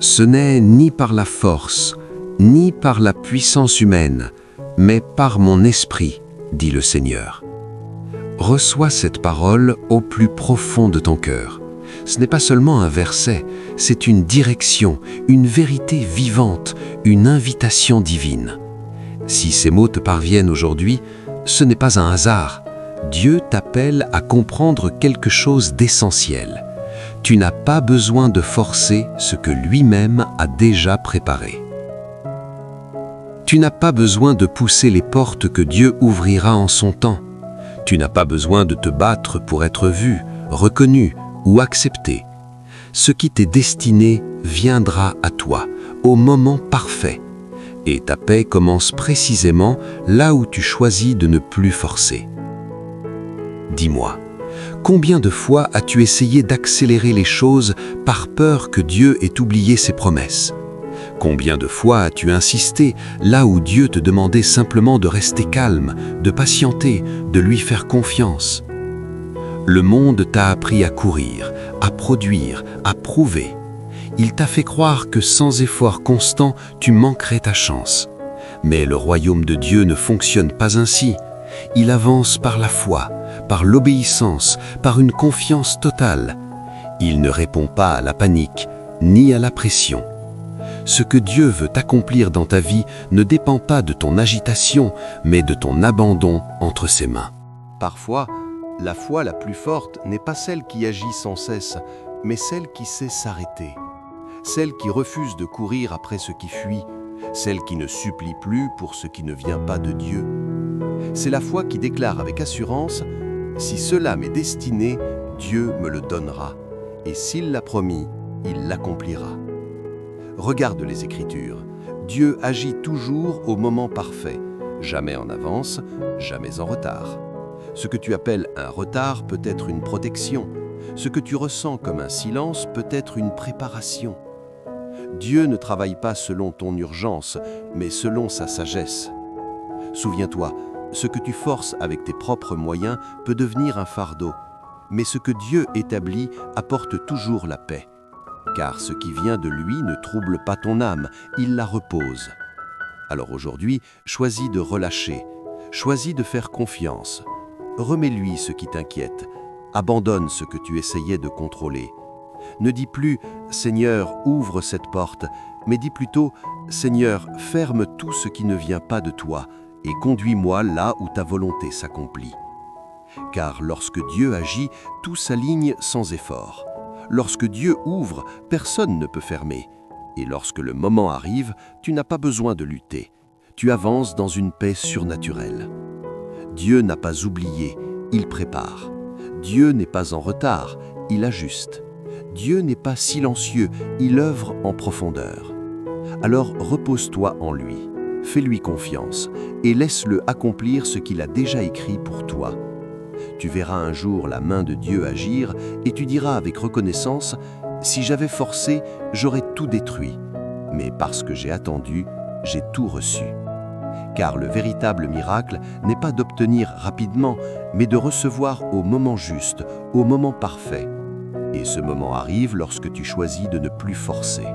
Ce n'est ni par la force, ni par la puissance humaine, mais par mon esprit, dit le Seigneur. Reçois cette parole au plus profond de ton cœur. Ce n'est pas seulement un verset, c'est une direction, une vérité vivante, une invitation divine. Si ces mots te parviennent aujourd'hui, ce n'est pas un hasard. Dieu t'appelle à comprendre quelque chose d'essentiel. Tu n'as pas besoin de forcer ce que lui-même a déjà préparé. Tu n'as pas besoin de pousser les portes que Dieu ouvrira en son temps. Tu n'as pas besoin de te battre pour être vu, reconnu ou accepté. Ce qui t'est destiné viendra à toi, au moment parfait. Et ta paix commence précisément là où tu choisis de ne plus forcer. Dis-moi, combien de fois as-tu essayé d'accélérer les choses par peur que Dieu ait oublié ses promesses? Combien de fois as-tu insisté là où Dieu te demandait simplement de rester calme, de patienter, de lui faire confiance? Le monde t'a appris à courir, à produire, à prouver. Il t'a fait croire que sans effort constant, tu manquerais ta chance. Mais le royaume de Dieu ne fonctionne pas ainsi. Il avance par la foi, par l'obéissance, par une confiance totale. Il ne répond pas à la panique, ni à la pression. Ce que Dieu veut accomplir dans ta vie ne dépend pas de ton agitation, mais de ton abandon entre ses mains. Parfois, la foi la plus forte n'est pas celle qui agit sans cesse, mais celle qui sait s'arrêter. Celle qui refuse de courir après ce qui fuit, celle qui ne supplie plus pour ce qui ne vient pas de Dieu. C'est la foi qui déclare avec assurance « Si cela m'est destiné, Dieu me le donnera, et s'il l'a promis, il l'accomplira. » Regarde les Écritures. Dieu agit toujours au moment parfait, jamais en avance, jamais en retard. Ce que tu appelles un retard peut être une protection. Ce que tu ressens comme un silence peut être une préparation. Dieu ne travaille pas selon ton urgence, mais selon sa sagesse. Souviens-toi, ce que tu forces avec tes propres moyens peut devenir un fardeau, mais ce que Dieu établit apporte toujours la paix. Car ce qui vient de lui ne trouble pas ton âme, il la repose. Alors aujourd'hui, choisis de relâcher, choisis de faire confiance. Remets-lui ce qui t'inquiète, abandonne ce que tu essayais de contrôler. Ne dis plus « Seigneur, ouvre cette porte », mais dis plutôt « Seigneur, ferme tout ce qui ne vient pas de toi et conduis-moi là où ta volonté s'accomplit. » Car lorsque Dieu agit, tout s'aligne sans effort. Lorsque Dieu ouvre, personne ne peut fermer. Et lorsque le moment arrive, tu n'as pas besoin de lutter. Tu avances dans une paix surnaturelle. Dieu n'a pas oublié, il prépare. Dieu n'est pas en retard, il ajuste. Dieu n'est pas silencieux, il œuvre en profondeur. Alors repose-toi en lui, fais-lui confiance et laisse-le accomplir ce qu'il a déjà écrit pour toi. Tu verras un jour la main de Dieu agir et tu diras avec reconnaissance « Si j'avais forcé, j'aurais tout détruit. Mais parce que j'ai attendu, j'ai tout reçu. » Car le véritable miracle n'est pas d'obtenir rapidement, mais de recevoir au moment juste, au moment parfait. Et ce moment arrive lorsque tu choisis de ne plus forcer.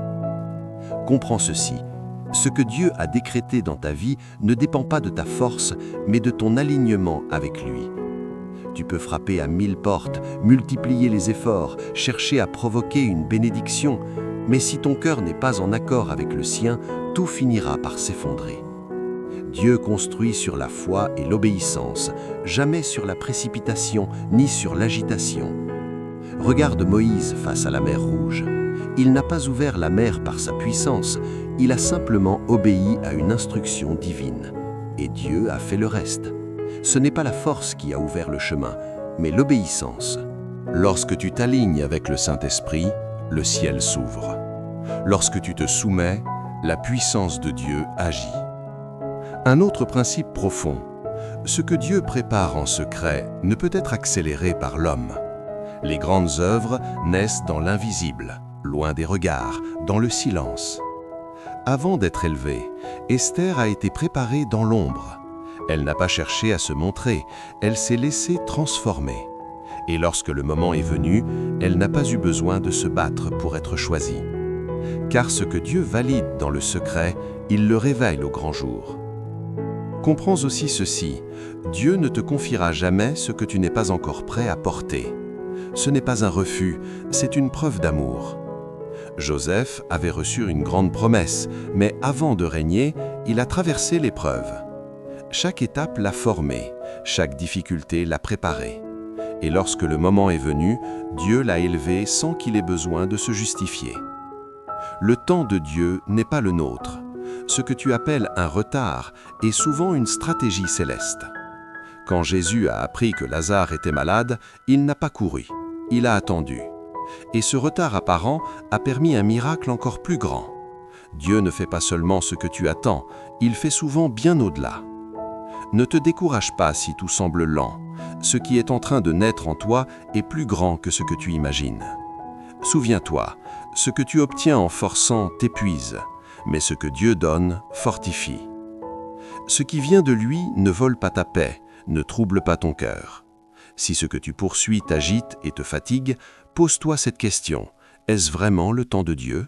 Comprends ceci, ce que Dieu a décrété dans ta vie ne dépend pas de ta force, mais de ton alignement avec lui. Tu peux frapper à 1000 portes, multiplier les efforts, chercher à provoquer une bénédiction, mais si ton cœur n'est pas en accord avec le sien, tout finira par s'effondrer. Dieu construit sur la foi et l'obéissance, jamais sur la précipitation ni sur l'agitation. Regarde Moïse face à la mer Rouge. Il n'a pas ouvert la mer par sa puissance, il a simplement obéi à une instruction divine. Et Dieu a fait le reste. Ce n'est pas la force qui a ouvert le chemin, mais l'obéissance. Lorsque tu t'alignes avec le Saint-Esprit, le ciel s'ouvre. Lorsque tu te soumets, la puissance de Dieu agit. Un autre principe profond, ce que Dieu prépare en secret ne peut être accéléré par l'homme. Les grandes œuvres naissent dans l'invisible, loin des regards, dans le silence. Avant d'être élevée, Esther a été préparée dans l'ombre. Elle n'a pas cherché à se montrer, elle s'est laissée transformer. Et lorsque le moment est venu, elle n'a pas eu besoin de se battre pour être choisie. car ce que Dieu valide dans le secret, il le révèle au grand jour. Comprends aussi ceci, Dieu ne te confiera jamais ce que tu n'es pas encore prêt à porter. Ce n'est pas un refus, c'est une preuve d'amour. Joseph avait reçu une grande promesse, mais avant de régner, il a traversé l'épreuve. Chaque étape l'a formé, chaque difficulté l'a préparé. Et lorsque le moment est venu, Dieu l'a élevé sans qu'il ait besoin de se justifier. Le temps de Dieu n'est pas le nôtre. Ce que tu appelles un retard est souvent une stratégie céleste. Quand Jésus a appris que Lazare était malade, il n'a pas couru, il a attendu. Et ce retard apparent a permis un miracle encore plus grand. Dieu ne fait pas seulement ce que tu attends, il fait souvent bien au-delà. Ne te décourage pas si tout semble lent. Ce qui est en train de naître en toi est plus grand que ce que tu imagines. Souviens-toi, ce que tu obtiens en forçant t'épuise, mais ce que Dieu donne fortifie. Ce qui vient de lui ne vole pas ta paix, ne trouble pas ton cœur. Si ce que tu poursuis t'agite et te fatigue, pose-toi cette question, est-ce vraiment le temps de Dieu?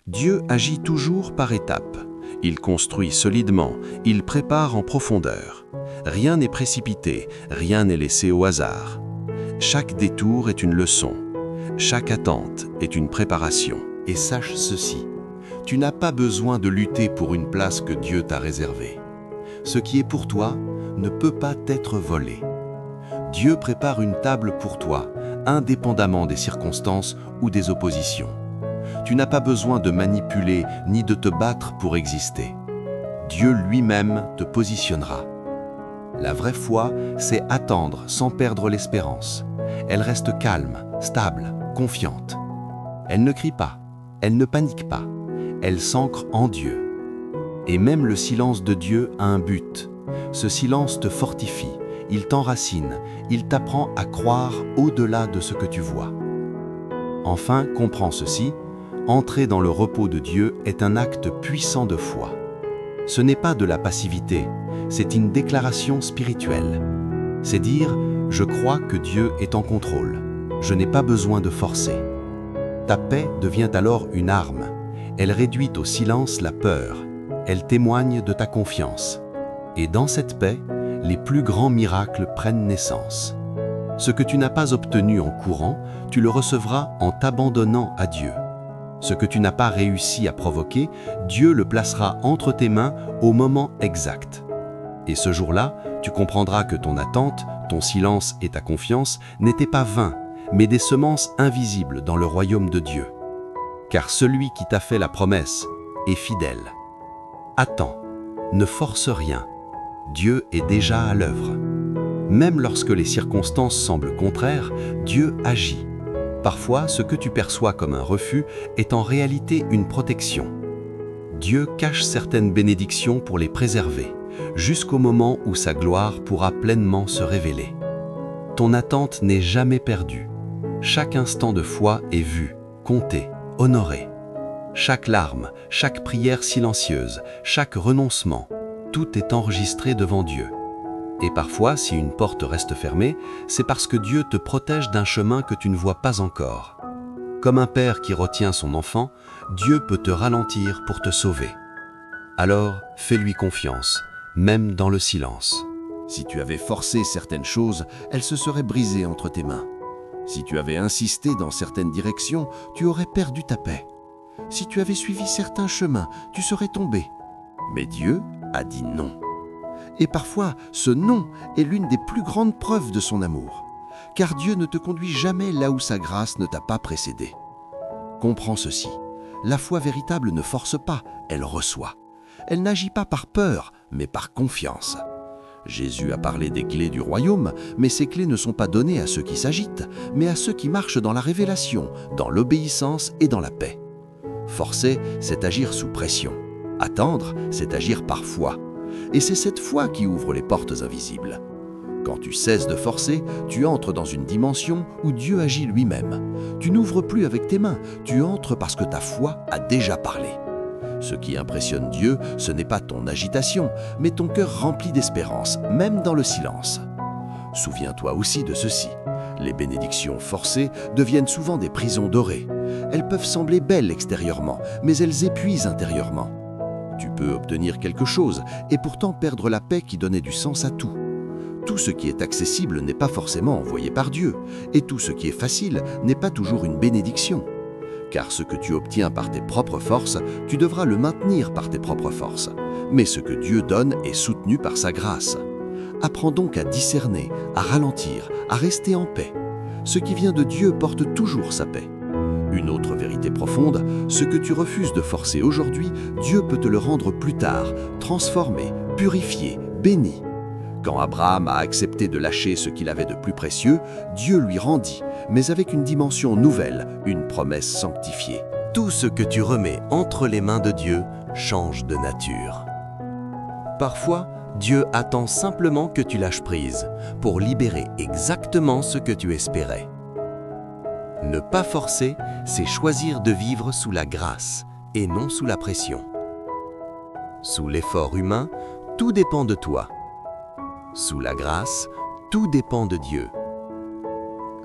Dieu agit toujours par étapes. Il construit solidement, il prépare en profondeur. Rien n'est précipité, rien n'est laissé au hasard. Chaque détour est une leçon, chaque attente est une préparation. Et sache ceci, tu n'as pas besoin de lutter pour une place que Dieu t'a réservée. Ce qui est pour toi ne peut pas t'être volé. Dieu prépare une table pour toi, indépendamment des circonstances ou des oppositions. Tu n'as pas besoin de manipuler ni de te battre pour exister. Dieu lui-même te positionnera. La vraie foi, c'est attendre sans perdre l'espérance. Elle reste calme, stable, confiante. Elle ne crie pas, elle ne panique pas, elle s'ancre en Dieu. Et même le silence de Dieu a un but. Ce silence te fortifie, il t'enracine, il t'apprend à croire au-delà de ce que tu vois. Enfin, comprends ceci, entrer dans le repos de Dieu est un acte puissant de foi. Ce n'est pas de la passivité, c'est une déclaration spirituelle. C'est dire « Je crois que Dieu est en contrôle, je n'ai pas besoin de forcer ». Ta paix devient alors une arme. Elle réduit au silence la peur. Elle témoigne de ta confiance. Et dans cette paix, les plus grands miracles prennent naissance. Ce que tu n'as pas obtenu en courant, tu le recevras en t'abandonnant à Dieu. Ce que tu n'as pas réussi à provoquer, Dieu le placera entre tes mains au moment exact. Et ce jour-là, tu comprendras que ton attente, ton silence et ta confiance n'étaient pas vains, mais des semences invisibles dans le royaume de Dieu. Car celui qui t'a fait la promesse est fidèle. Attends, ne force rien. Dieu est déjà à l'œuvre. Même lorsque les circonstances semblent contraires, Dieu agit. Parfois, ce que tu perçois comme un refus est en réalité une protection. Dieu cache certaines bénédictions pour les préserver, jusqu'au moment où sa gloire pourra pleinement se révéler. Ton attente n'est jamais perdue. Chaque instant de foi est vu, compté, honoré. Chaque larme, chaque prière silencieuse, chaque renoncement, tout est enregistré devant Dieu. Et parfois, si une porte reste fermée, c'est parce que Dieu te protège d'un chemin que tu ne vois pas encore. Comme un père qui retient son enfant, Dieu peut te ralentir pour te sauver. Alors, fais-lui confiance, même dans le silence. Si tu avais forcé certaines choses, elles se seraient brisées entre tes mains. Si tu avais insisté dans certaines directions, tu aurais perdu ta paix. Si tu avais suivi certains chemins, tu serais tombé. Mais Dieu a dit non. Et parfois, ce non est l'une des plus grandes preuves de son amour. Car Dieu ne te conduit jamais là où sa grâce ne t'a pas précédé. Comprends ceci, la foi véritable ne force pas, elle reçoit. Elle n'agit pas par peur, mais par confiance. Jésus a parlé des clés du royaume, mais ces clés ne sont pas données à ceux qui s'agitent, mais à ceux qui marchent dans la révélation, dans l'obéissance et dans la paix. Forcer, c'est agir sous pression. Attendre, c'est agir par foi. Et c'est cette foi qui ouvre les portes invisibles. Quand tu cesses de forcer, tu entres dans une dimension où Dieu agit lui-même. Tu n'ouvres plus avec tes mains, tu entres parce que ta foi a déjà parlé. Ce qui impressionne Dieu, ce n'est pas ton agitation, mais ton cœur rempli d'espérance, même dans le silence. Souviens-toi aussi de ceci. Les bénédictions forcées deviennent souvent des prisons dorées. Elles peuvent sembler belles extérieurement, mais elles épuisent intérieurement. Tu peux obtenir quelque chose et pourtant perdre la paix qui donnait du sens à tout. Tout ce qui est accessible n'est pas forcément envoyé par Dieu, et tout ce qui est facile n'est pas toujours une bénédiction. Car ce que tu obtiens par tes propres forces, tu devras le maintenir par tes propres forces. Mais ce que Dieu donne est soutenu par sa grâce. Apprends donc à discerner, à ralentir, à rester en paix. Ce qui vient de Dieu porte toujours sa paix. Une autre vérité profonde, ce que tu refuses de forcer aujourd'hui, Dieu peut te le rendre plus tard, transformé, purifié, béni. Quand Abraham a accepté de lâcher ce qu'il avait de plus précieux, Dieu lui rendit, mais avec une dimension nouvelle, une promesse sanctifiée. Tout ce que tu remets entre les mains de Dieu change de nature. Parfois, Dieu attend simplement que tu lâches prise pour libérer exactement ce que tu espérais. Ne pas forcer, c'est choisir de vivre sous la grâce et non sous la pression. Sous l'effort humain, tout dépend de toi. Sous la grâce, tout dépend de Dieu.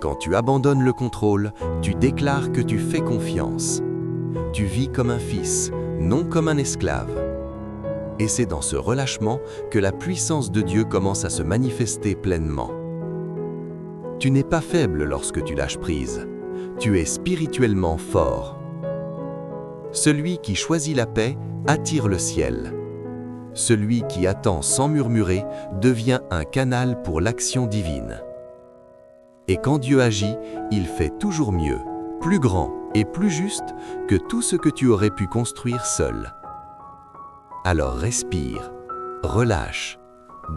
Quand tu abandonnes le contrôle, tu déclares que tu fais confiance. Tu vis comme un fils, non comme un esclave. Et c'est dans ce relâchement que la puissance de Dieu commence à se manifester pleinement. Tu n'es pas faible lorsque tu lâches prise. Tu es spirituellement fort. Celui qui choisit la paix attire le ciel. Celui qui attend sans murmurer devient un canal pour l'action divine. Et quand Dieu agit, il fait toujours mieux, plus grand et plus juste que tout ce que tu aurais pu construire seul. Alors respire, relâche,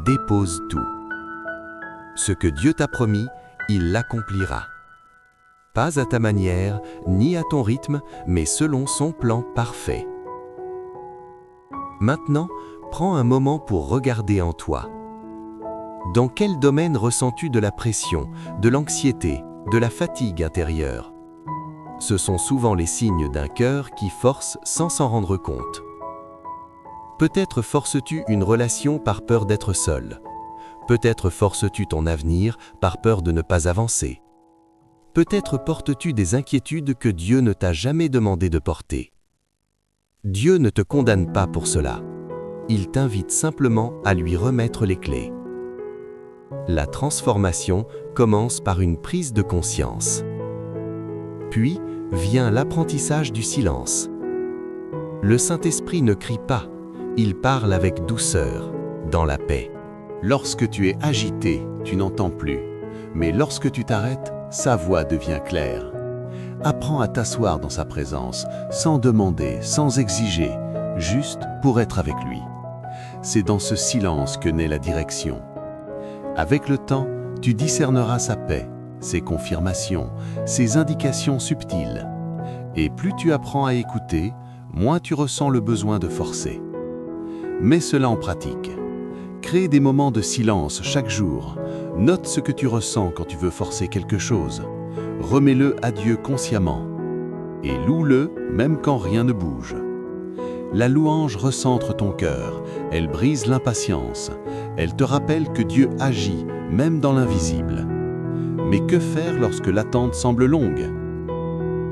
dépose tout. Ce que Dieu t'a promis, il l'accomplira. Pas à ta manière, ni à ton rythme, mais selon son plan parfait. Maintenant, prends un moment pour regarder en toi. Dans quel domaine ressens-tu de la pression, de l'anxiété, de la fatigue intérieure? Ce sont souvent les signes d'un cœur qui force sans s'en rendre compte. Peut-être forces-tu une relation par peur d'être seul. Peut-être forces-tu ton avenir par peur de ne pas avancer. Peut-être portes-tu des inquiétudes que Dieu ne t'a jamais demandé de porter. Dieu ne te condamne pas pour cela. Il t'invite simplement à lui remettre les clés. La transformation commence par une prise de conscience. Puis vient l'apprentissage du silence. Le Saint-Esprit ne crie pas, il parle avec douceur, dans la paix. Lorsque tu es agité, tu n'entends plus. Mais lorsque tu t'arrêtes, sa voix devient claire. Apprends à t'asseoir dans sa présence, sans demander, sans exiger, juste pour être avec lui. C'est dans ce silence que naît la direction. Avec le temps, tu discerneras sa paix, ses confirmations, ses indications subtiles. Et plus tu apprends à écouter, moins tu ressens le besoin de forcer. Mets cela en pratique. Crée des moments de silence chaque jour. Note ce que tu ressens quand tu veux forcer quelque chose. Remets-le à Dieu consciemment. Et loue-le même quand rien ne bouge. La louange recentre ton cœur, elle brise l'impatience, elle te rappelle que Dieu agit, même dans l'invisible. Mais que faire lorsque l'attente semble longue?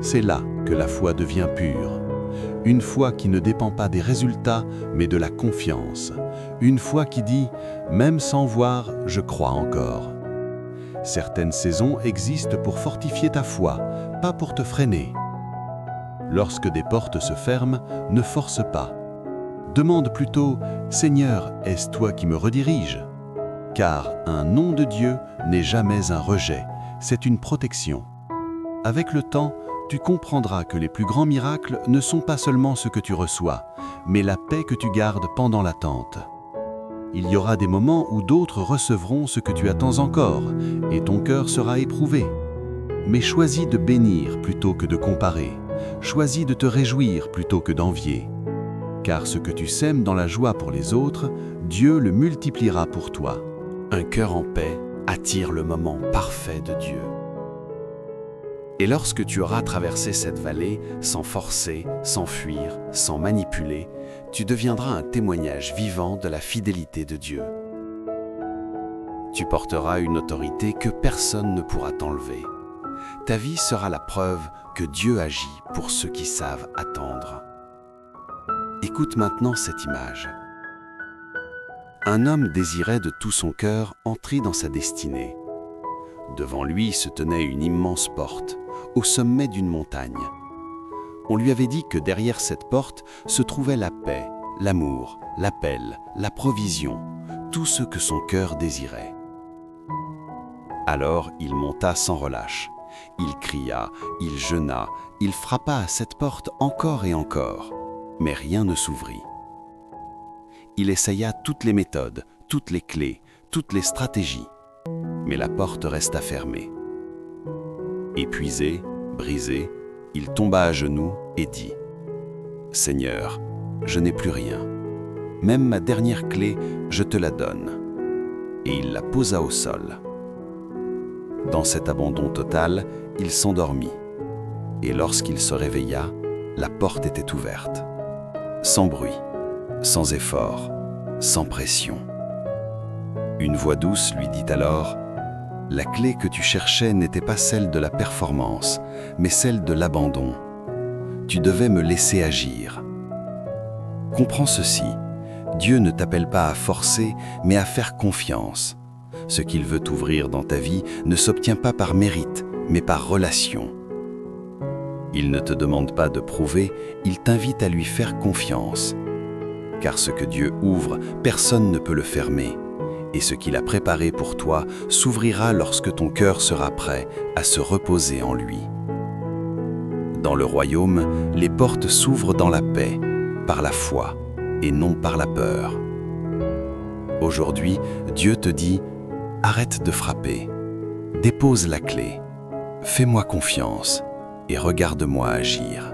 C'est là que la foi devient pure. Une foi qui ne dépend pas des résultats, mais de la confiance. Une foi qui dit « Même sans voir, je crois encore ». Certaines saisons existent pour fortifier ta foi, pas pour te freiner. Lorsque des portes se ferment, ne force pas. Demande plutôt « Seigneur, est-ce toi qui me rediriges ?» Car un nom de Dieu n'est jamais un rejet, c'est une protection. Avec le temps, tu comprendras que les plus grands miracles ne sont pas seulement ce que tu reçois, mais la paix que tu gardes pendant l'attente. Il y aura des moments où d'autres recevront ce que tu attends encore, et ton cœur sera éprouvé. Mais choisis de bénir plutôt que de comparer. Choisis de te réjouir plutôt que d'envier. Car ce que tu sèmes dans la joie pour les autres, Dieu le multipliera pour toi. Un cœur en paix attire le moment parfait de Dieu. Et lorsque tu auras traversé cette vallée sans forcer, sans fuir, sans manipuler, tu deviendras un témoignage vivant de la fidélité de Dieu. Tu porteras une autorité que personne ne pourra t'enlever. Ta vie sera la preuve que Dieu agit pour ceux qui savent attendre. Écoute maintenant cette image. Un homme désirait de tout son cœur entrer dans sa destinée. Devant lui se tenait une immense porte, au sommet d'une montagne. On lui avait dit que derrière cette porte se trouvait la paix, l'amour, l'appel, la provision, tout ce que son cœur désirait. Alors il monta sans relâche. Il cria, il jeûna, il frappa à cette porte encore et encore, mais rien ne s'ouvrit. Il essaya toutes les méthodes, toutes les clés, toutes les stratégies, mais la porte resta fermée. Épuisé, brisé, il tomba à genoux et dit « Seigneur, je n'ai plus rien. Même ma dernière clé, je te la donne. » Et il la posa au sol. Dans cet abandon total, il s'endormit. Et lorsqu'il se réveilla, la porte était ouverte. Sans bruit, sans effort, sans pression. Une voix douce lui dit alors « La clé que tu cherchais n'était pas celle de la performance, mais celle de l'abandon. Tu devais me laisser agir. » Comprends ceci, Dieu ne t'appelle pas à forcer, mais à faire confiance. Ce qu'il veut ouvrir dans ta vie ne s'obtient pas par mérite, mais par relation. Il ne te demande pas de prouver, il t'invite à lui faire confiance. Car ce que Dieu ouvre, personne ne peut le fermer. Et ce qu'il a préparé pour toi s'ouvrira lorsque ton cœur sera prêt à se reposer en lui. Dans le royaume, les portes s'ouvrent dans la paix, par la foi, et non par la peur. Aujourd'hui, Dieu te dit « Arrête de frapper, dépose la clé, fais-moi confiance et regarde-moi agir. »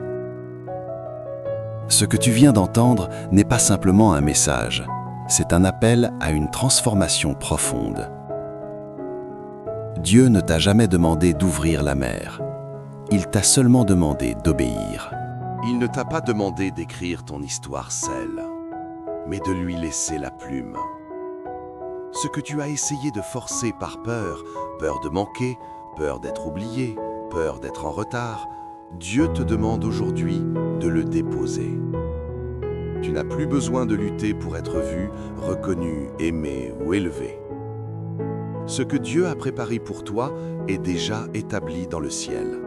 Ce que tu viens d'entendre n'est pas simplement un message, c'est un appel à une transformation profonde. Dieu ne t'a jamais demandé d'ouvrir la mer, il t'a seulement demandé d'obéir. Il ne t'a pas demandé d'écrire ton histoire seule, mais de lui laisser la plume. Ce que tu as essayé de forcer par peur, peur de manquer, peur d'être oublié, peur d'être en retard, Dieu te demande aujourd'hui de le déposer. Tu n'as plus besoin de lutter pour être vu, reconnu, aimé ou élevé. Ce que Dieu a préparé pour toi est déjà établi dans le ciel.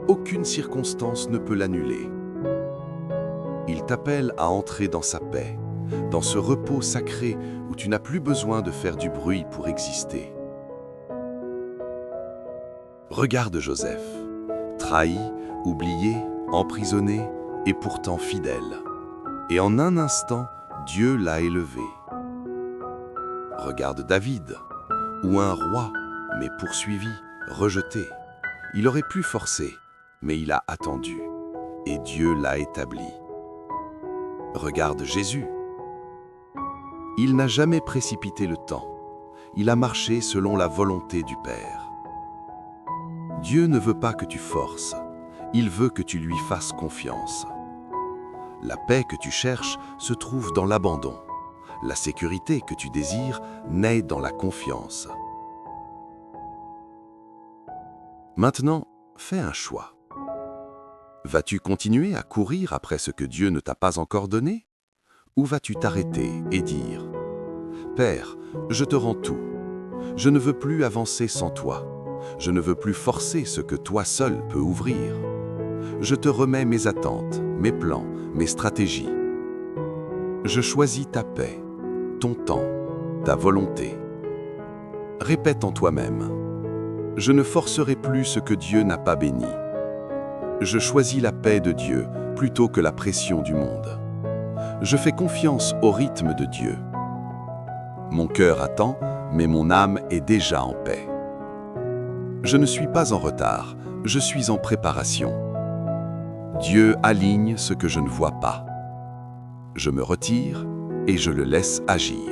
Aucune circonstance ne peut l'annuler. Il t'appelle à entrer dans sa paix, dans ce repos sacré où tu n'as plus besoin de faire du bruit pour exister. Regarde Joseph, trahi, oublié, emprisonné et pourtant fidèle. Et en un instant, Dieu l'a élevé. Regarde David, ou un roi, mais poursuivi, rejeté. Il aurait pu forcer, mais il a attendu, et Dieu l'a établi. Regarde Jésus. Il n'a jamais précipité le temps. Il a marché selon la volonté du Père. Dieu ne veut pas que tu forces, il veut que tu lui fasses confiance. La paix que tu cherches se trouve dans l'abandon. La sécurité que tu désires naît dans la confiance. Maintenant, fais un choix. Vas-tu continuer à courir après ce que Dieu ne t'a pas encore donné? Ou vas-tu t'arrêter et dire « Père, je te rends tout. Je ne veux plus avancer sans toi. Je ne veux plus forcer ce que toi seul peux ouvrir. Je te remets mes attentes, mes plans, mes stratégies. Je choisis ta paix, ton temps, ta volonté. » Répète en toi-même « Je ne forcerai plus ce que Dieu n'a pas béni. Je choisis la paix de Dieu plutôt que la pression du monde. Je fais confiance au rythme de Dieu. Mon cœur attend, mais mon âme est déjà en paix. Je ne suis pas en retard, je suis en préparation. Dieu aligne ce que je ne vois pas. Je me retire et je le laisse agir.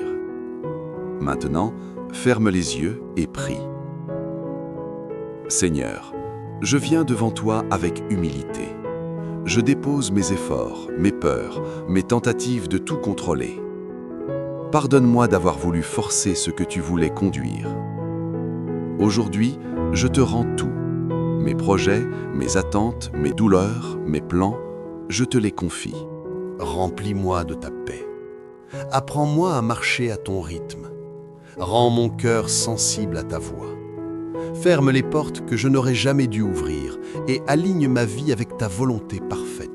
Maintenant, ferme les yeux et prie. Seigneur, je viens devant toi avec humilité. Je dépose mes efforts, mes peurs, mes tentatives de tout contrôler. Pardonne-moi d'avoir voulu forcer ce que tu voulais conduire. Aujourd'hui, je te rends tout. Mes projets, mes attentes, mes douleurs, mes plans, je te les confie. Remplis-moi de ta paix. Apprends-moi à marcher à ton rythme. Rends mon cœur sensible à ta voix. Ferme les portes que je n'aurais jamais dû ouvrir et aligne ma vie avec ta volonté parfaite.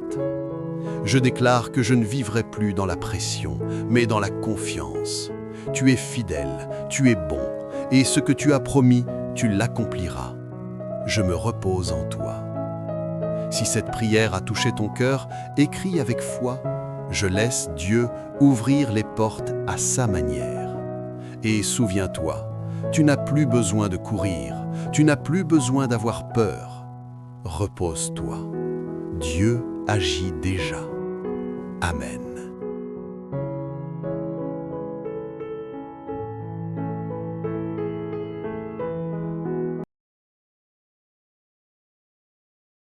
Je déclare que je ne vivrai plus dans la pression, mais dans la confiance. Tu es fidèle, tu es bon, et ce que tu as promis, tu l'accompliras. Je me repose en toi. Si cette prière a touché ton cœur, écris avec foi. Je laisse Dieu ouvrir les portes à sa manière. Et souviens-toi, tu n'as plus besoin de courir, tu n'as plus besoin d'avoir peur. Repose-toi. Dieu agit déjà. Amen.